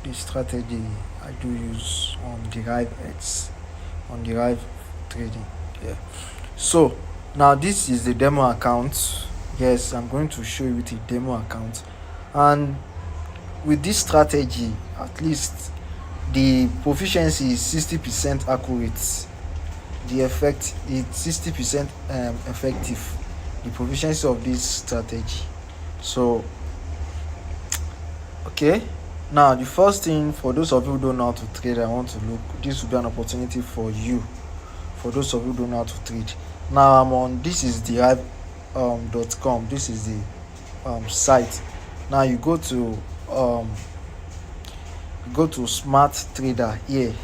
the strategy I do use on Deriv on Deriv trading. Yeah. So now this is the demo account. Yes, I'm going to show you the demo account, and with this strategy, at least the proficiency is 60% accurate. The effect is 60% effective. The proficiency of this strategy. So okay, now the first thing, for those of you who don't know how to trade, I want to look, this will be an opportunity for you, for those of you who don't know how to trade. Now I'm on, this is Deriv.com. This is the site. Now you go to smart trader here,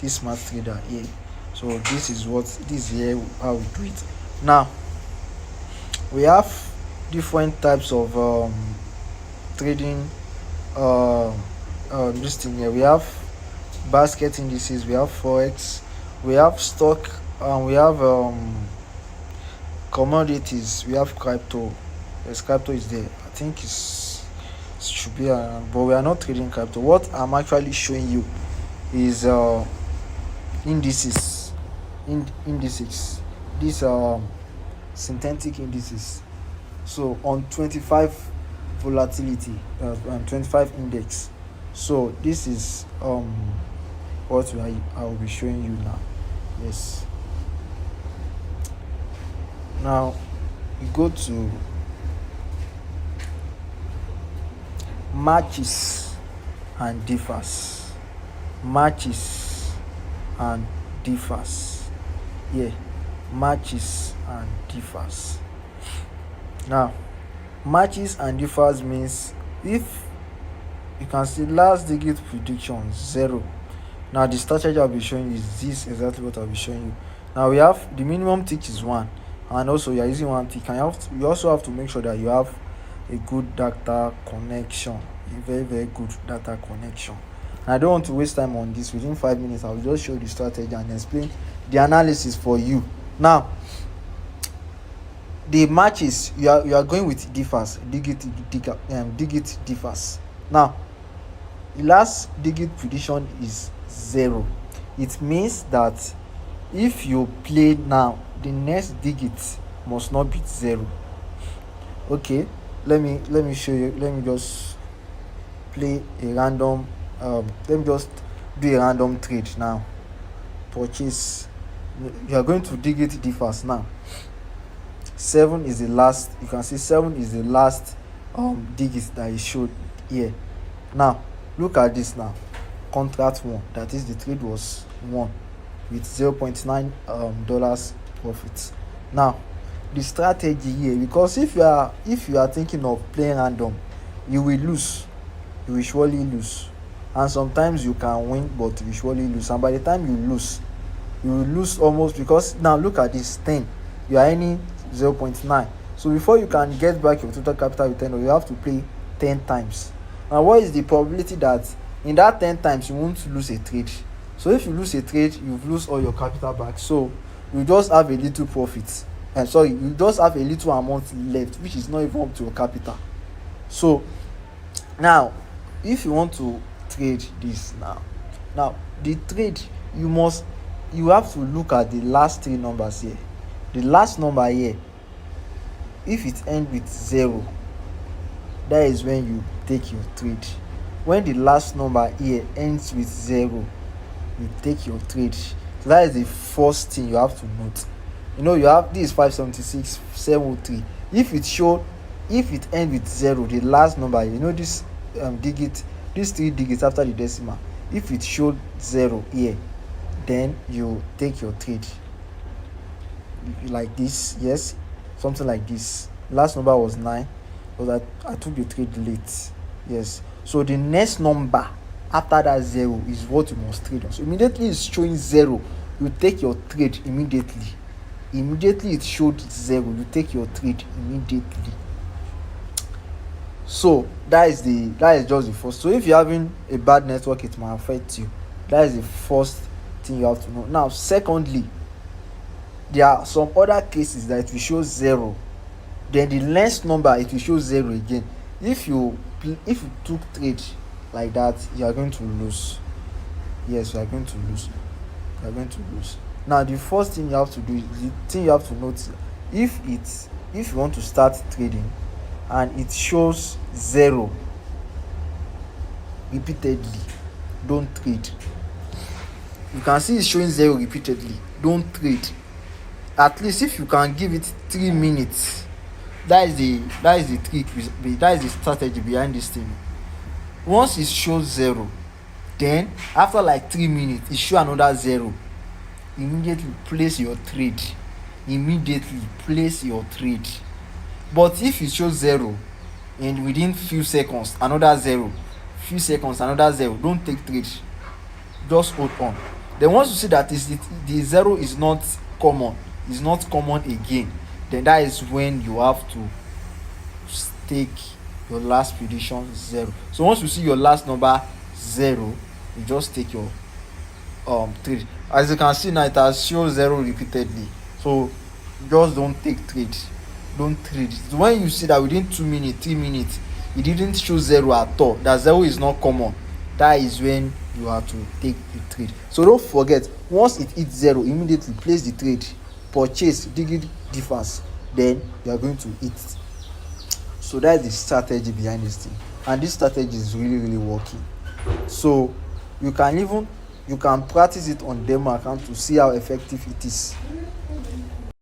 this smart trader here. So this is here how we do it. Now we have different types of trading this thing here. We have basket indices, we have forex, we have stock, and we have commodities, we have crypto. Yes, crypto is there. I think it should be but we are not trading crypto. What I'm actually showing you is indices, these synthetic indices. So on 25 volatility, 25 index. So this is what I will be showing you now. Yes. Now we go to matches and differs. Matches and differs. Yeah, matches and differs. Now matches and differs means if you can see last digit prediction 0. Now the strategy I'll be showing you is this, exactly what I'll be showing you. Now we have the minimum tick is 1, and also you are using 1 tick, and you also have to make sure that you have a good data connection, a very good data connection. And I don't want to waste time on this. Within 5 minutes I'll just show the strategy and explain the analysis for you. Now the matches, you are going with differs, digit differs. Now the last digit prediction is 0. It means that if you play now, the next digit must not be 0. Okay, let me show you. Let me just play a random let me just do a random trade now. Purchase, you are going to digit differs. Now 7 is the last, you can see 7 is the last digit that is showed here. Now look at this. Now contract 1, that is the trade was 1 with $0.9 dollars profit. Now the strategy here, because if you are thinking of playing random, you will lose, you will surely lose. And sometimes you can win, but you will surely lose, and by the time you will lose almost, because now look at this 10, you are earning 0.9. So before you can get back your total capital with 10, you have to play 10 times. Now what is the probability that in that 10 times you won't lose a trade? So if you lose a trade, you've lose all your capital back. So you just have a little profit, you just have a little amount left, which is not even up to your capital. So now if you want to trade this, now the trade, you have to look at the last 3 numbers here. The last number here, if it ends with 0, that is when you take your trade. When the last number here ends with 0, you take your trade. So that is the first thing you have to note. You have this 576, 703. If it ends with 0, the last number, this digit, these 3 digits after the decimal, if it showed 0 here, then you take your trade like this. Yes, something like this. Last number was 9, because I took the trade late. Yes, so the next number after that 0 is what you must trade on. So immediately it's showing 0, you take your trade immediately. It showed 0, you take your trade immediately. So that is just the first. So if you're having a bad network, it might affect you. That is the first thing you have to know. Now secondly, there are some other cases that it will show 0, then the next number it will show 0 again. If you took trade like that, you are going to lose. Yes, you are going to lose. You are going to lose. Now the first thing you have to do is, the thing you have to note, if you want to start trading and it shows 0 repeatedly, don't trade. You can see it's showing 0 repeatedly, don't trade. At least if you can give it 3 minutes, that is the trick, that is the strategy behind this thing. Once it shows 0, then after like 3 minutes it show another 0, immediately place your trade. But if it shows 0 and within few seconds another 0, don't take trade, just hold on. Then once you see that the 0 is not common again, then that is when you have to take your last prediction 0. So once you see your last number 0, you just take your trade. As you can see now, it has shown 0 repeatedly, so just don't take trade, don't trade. So when you see that within 2 minutes, 3 minutes, it didn't show 0 at all, that 0 is not common, that is when you have to take the trade. So don't forget, once it hits 0, immediately place the trade, purchase digit difference, then you are going to hit. So that's the strategy behind this thing, and this strategy is really working. So you can practice it on demo account to see how effective it is.